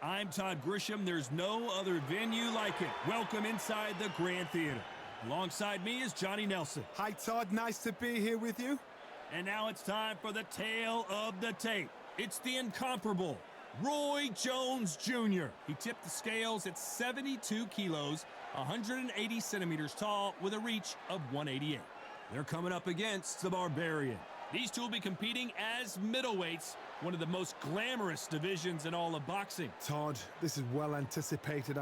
I'm Todd Grisham. There's no other venue like it. Welcome inside the Grand Theater. Alongside me is Johnny Nelson. Hi, Todd. Nice to be here with you. And now it's time for the tale of the tape. It's the incomparable Roy Jones Jr. He tipped the scales at 72 kilos, 180 centimeters tall, with a reach of 188. They're coming up against the Barbarian. These two will be competing as middleweights, one of the most glamorous divisions in all of boxing. Todd, this is well anticipated.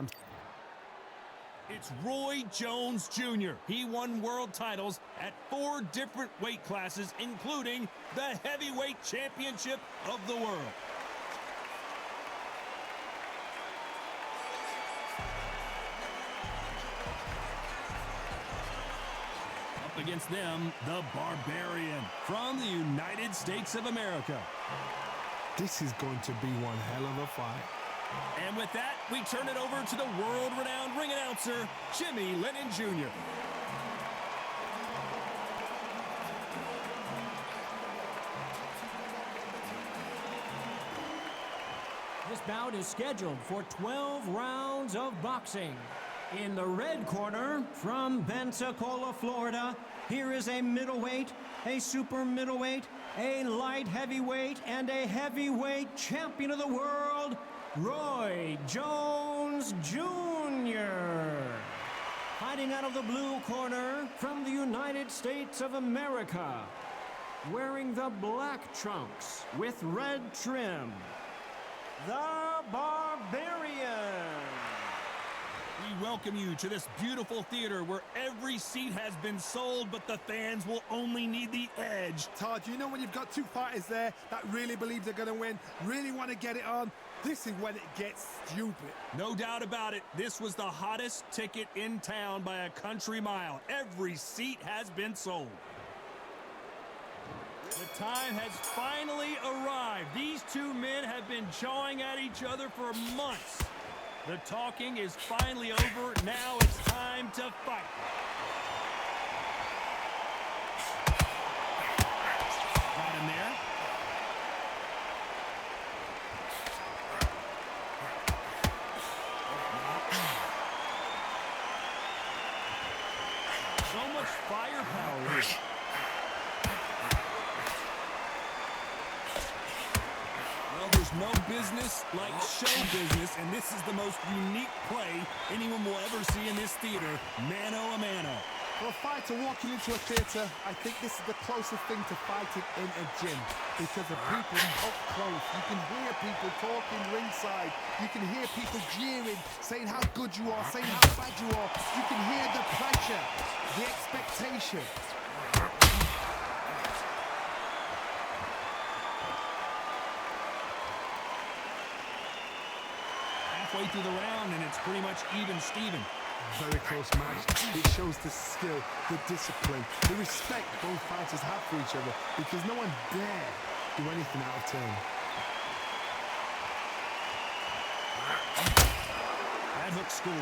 It's Roy Jones Jr. He won world titles at 4 different weight classes, including the heavyweight championship of the world. Up against them, the Barbarian from the United States of America. This is going to be one hell of a fight. And with that, we turn it over to the world-renowned ring announcer, Jimmy Lennon Jr. This bout is scheduled for 12 rounds of boxing. In the red corner, from Pensacola, Florida, here is a middleweight, a super middleweight, a light heavyweight, and a heavyweight champion of the world, Roy Jones Jr. Fighting out of the blue corner, from the United States of America, wearing the black trunks with red trim, the Barbarian. We welcome you to this beautiful theater where every seat has been sold, but the fans will only need the edge. Todd, you know when you've got two fighters there that really believe they're going to win, really want to get it on, this is when it gets stupid. No doubt about it, this was the hottest ticket in town by a country mile. Every seat has been sold. The time has finally arrived. These two men have been jawing at each other for months. The talking is finally over. Now it's time to fight. Got him there. So much firepower. There's no business like show business, and this is the most unique play anyone will ever see in this theater, mano a mano. For a fighter walking into a theater, I think this is the closest thing to fighting in a gym because of people up close. You can hear people talking ringside. You can hear people jeering, saying how good you are, saying how bad you are. You can hear the pressure, the expectation. Halfway through the round, and it's pretty much even Steven. Very close match. It shows the skill, the discipline, the respect both fighters have for each other because no one dare do anything out of turn. That hook scores.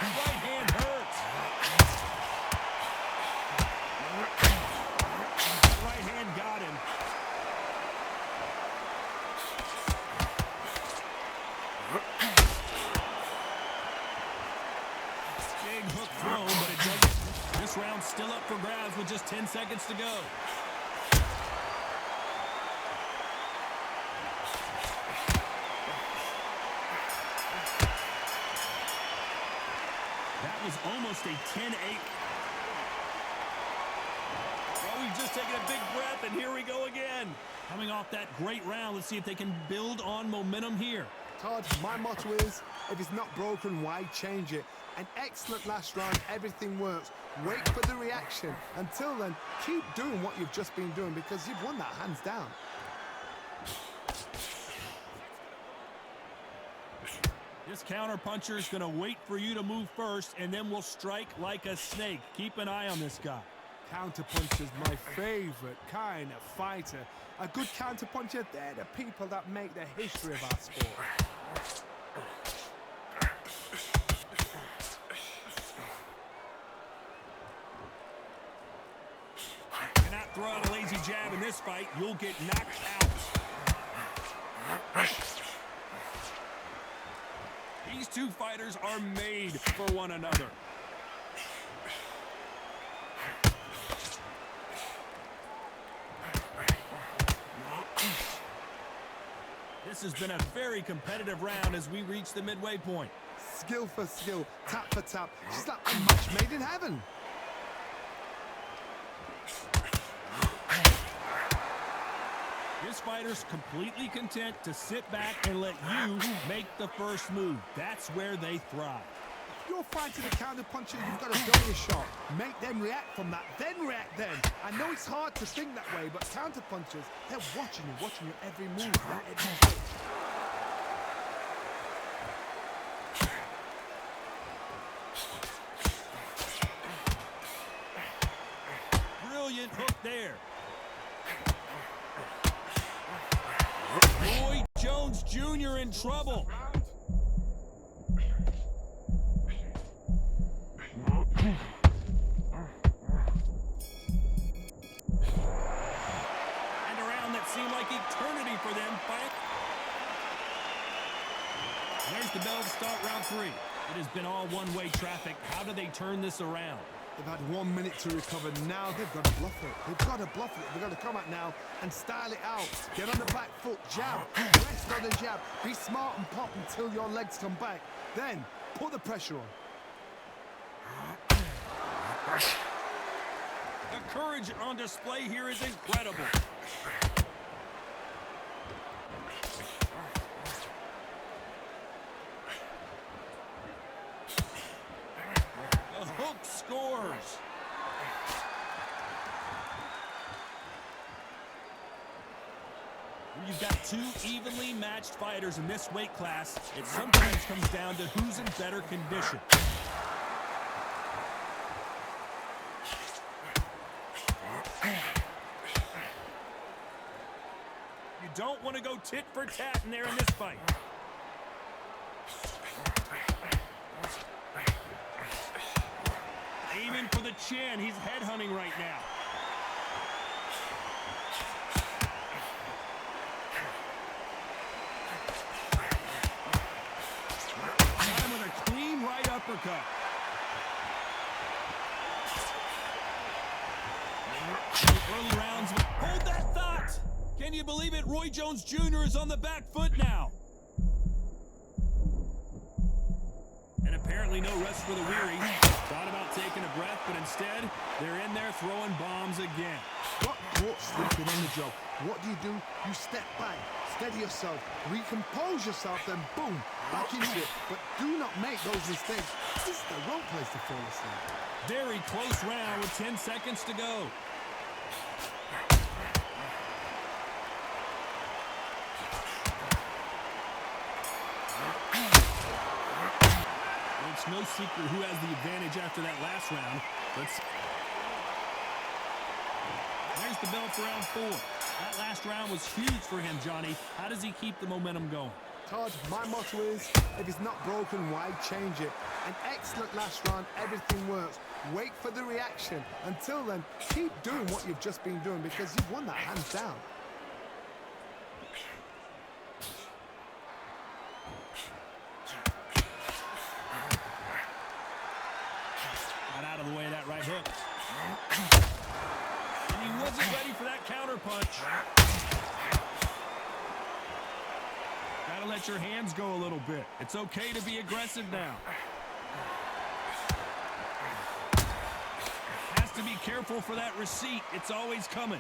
Right hand hurts. Right hand got him. Big hook thrown, but it doesn't. This round's still up for grabs with just 10 seconds to go. That was almost a 10-8. Well, we've just taken a big breath, and here we go again. Coming off that great round, let's see if they can build on momentum here. Todd, my motto is, if it's not broken, why change it? An excellent last round, everything works. Wait for the reaction. Until then, keep doing what you've just been doing because you've won that hands down. This counter-puncher is going to wait for you to move first, and then we'll strike like a snake. Keep an eye on this guy. Counterpuncher's my favorite kind of fighter. A good counterpuncher, they're the people that make the history of our sport. this fight, you'll get knocked out. These two fighters are made for one another. This has been a very competitive round as we reach the midway point. Skill for skill, tap for tap. Just like a match made in heaven. This fighter's completely content to sit back and let you make the first move. That's where they thrive. If you're fighting a counter-puncher, you've got to throw your shot. Make them react from that, then react then. I know it's hard to think that way, but counter-punchers, they're watching your every move. Every hit. Brilliant hook there. Roy Jones Jr. in trouble. And a round that seemed like eternity for them. There's the bell to start round 3. It has been all one-way traffic. How do they turn this around? They've had 1 minute to recover. Now they've got to bluff it. They've got to bluff it. They've got to come out now and style it out. Get on the back foot, jab, rest on the jab. Be smart and pop until your legs come back. Then put the pressure on. The courage on display here is incredible. The hook scores. When you've got two evenly matched fighters in this weight class, it sometimes comes down to who's in better condition. You don't want to go tit for tat in there in this fight. Aiming for the chin. He's headhunting right now. Time with a clean right uppercut. Early rounds. Hold that thought. Can you believe it? Roy Jones Jr. is on the back foot now. And apparently no rest for the weary. Thought about taking a breath, but instead, they're in there throwing bombs again. Got caught sleeping on the job. What do? You step back, steady yourself, recompose yourself, then boom, back into it. But do not make those mistakes. This is the wrong place to fall asleep. Very close round with 10 seconds to go. It's no secret who has the advantage after that last round. There's the bell for round 4. That last round was huge for him, Johnny. How does he keep the momentum going? Todd, my motto is, if it's not broken, why change it? An excellent last round, everything works. Wait for the reaction. Until then, keep doing what you've just been doing because you've won that hands down. Got out of the way of that right hook. And he wasn't ready for that counter punch. Gotta let your hands go a little bit. It's okay to be aggressive now. Has to be careful for that receipt. It's always coming.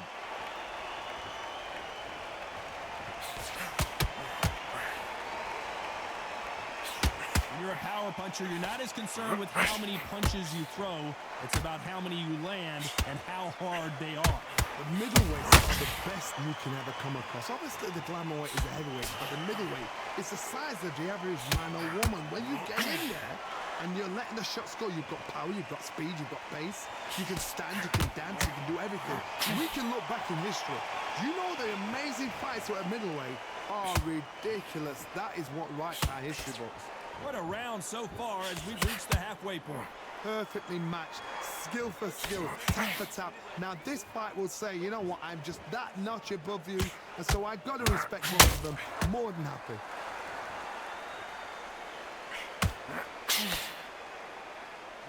When you're a power puncher, you're not as concerned with how many punches you throw. It's about how many you land and how hard they are. The middleweights are the best you can ever come across. Obviously, the glamour weight is a heavyweight, but the middleweight is the size of the average man or woman. When you get in there and you're letting the shots go, you've got power, you've got speed, you've got pace. You can stand, you can dance, you can do everything. We can look back in history. You know the amazing fights at middleweight are ridiculous. That is what writes our history books. What a round so far as we've reached the halfway point. Perfectly matched. skill for skill, tap for tap. Now this fight will say, you know what, I'm just that notch above you, and so I've got to respect both of them. More than happy.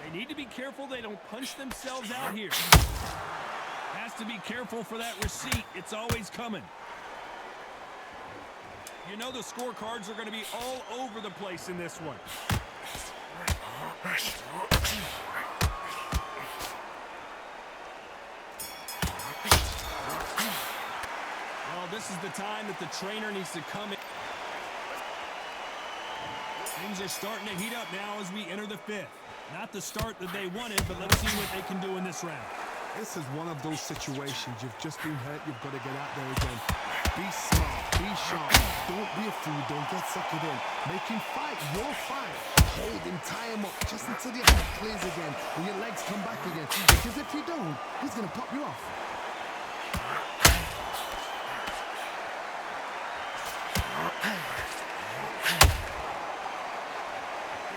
They need to be careful they don't punch themselves out here. Has to be careful for that receipt. It's always coming. You know the scorecards are going to be all over the place in this one. Well, this is the time that the trainer needs to come in. Things are starting to heat up now as we enter the fifth. Not the start that they wanted, but let's see what they can do in this round. This is one of those situations. You've just been hurt. You've got to get out there again. Be smart. Be sharp. Don't be a fool. Don't get suckered in. Make him fight your fight. Hold him. Tie him up just until your head clears again and your legs come back again. Because if you don't, he's going to pop you off.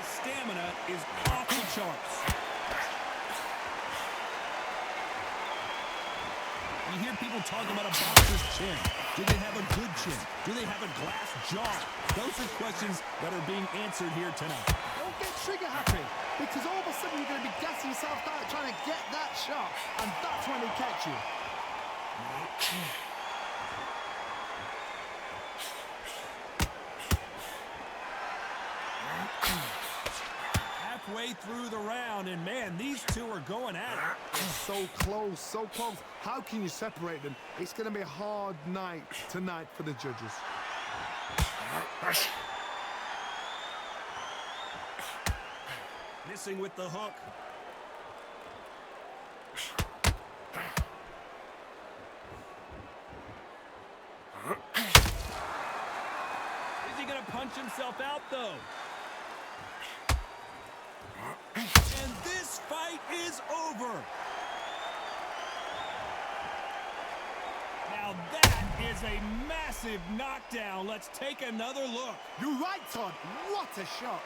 His stamina is off the charts. You hear people talking about a boxer's chin. Do they have a good chin? Do they have a glass jaw? Those are questions that are being answered here tonight. Don't get trigger happy, because all of a sudden you're going to be gassing yourself out trying to get that shot, and that's when he catch you. Halfway through the round, and man, these two are going at it. So close, so close. How can you separate them? It's going to be a hard night tonight for the judges. Missing with the hook. Is he going to punch himself out, though? And this fight is over. Now that is a massive knockdown. Let's take another look. You're right, Todd. What a shot.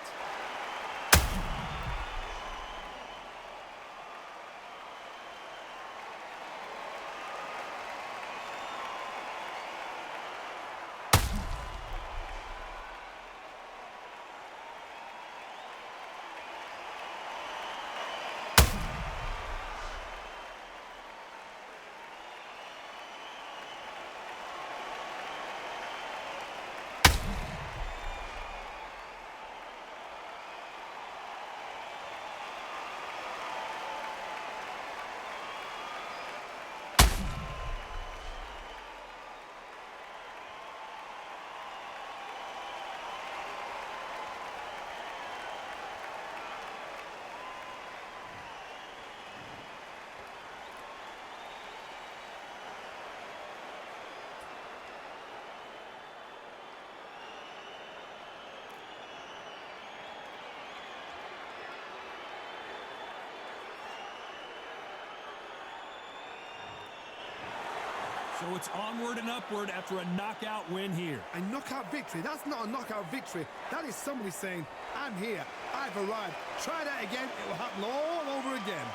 So it's onward and upward after a knockout win here. A knockout victory? That's not a knockout victory. That is somebody saying, I'm here, I've arrived. Try that again, it will happen all over again.